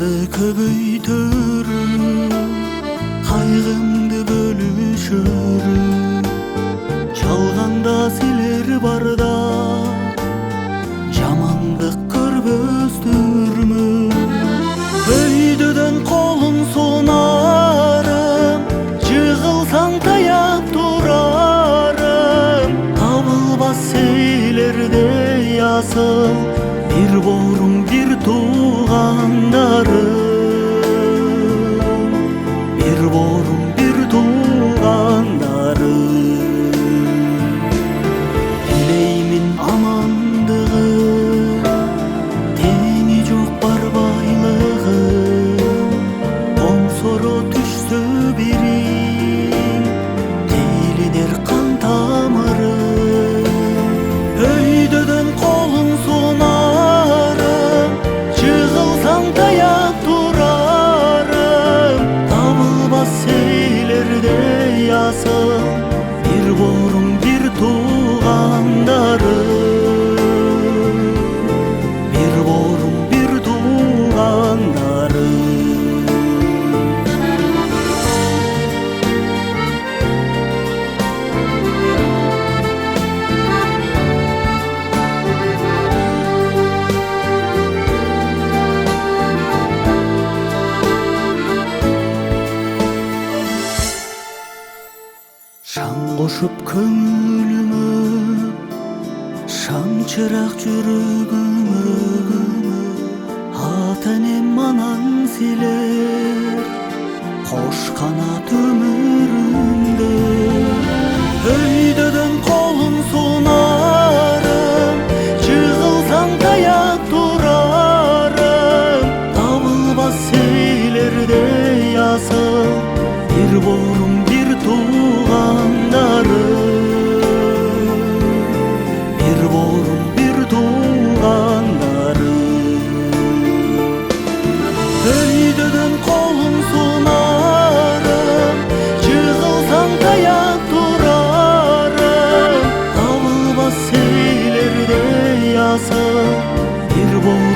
Жаманды көбөйтөрүм, кайгымды бөлүшөрүм. Жалганда силер барда жамандык көрбөстүрмү. Өйдөдөн колун сунарым, жыгылсаң таяп турарым. Табылбас силердей асыл, бир боорум бир туугандарым, бир боорум бир туугандарым. Дилеймин амандыгын, тени жок бар байлыгын. Коңсоро түшсө бирин, тейлинер кан тамырым. Өйдөдөн колун сунарым, жыгылсаң таяп турарым. Табылбас силердей асыл, бир боорум бир туугандарым, бир боорум бир туугандарым. Шаң кошуп көңүлүмө, шаң чырак жүрөгүмө. Ата энем анан силер, кош канат өмүрүмдө. Өйдөдөн колун сунарым, жыгылсаң таяп турарым. Табылбас силердей асыл, бир боорум бир туугандарым, бир боорум бир туугандарым. Өйдөдөн колун сунарым, жыгылсаң таяп турарым. Табылбас силердей асыл, бир боорум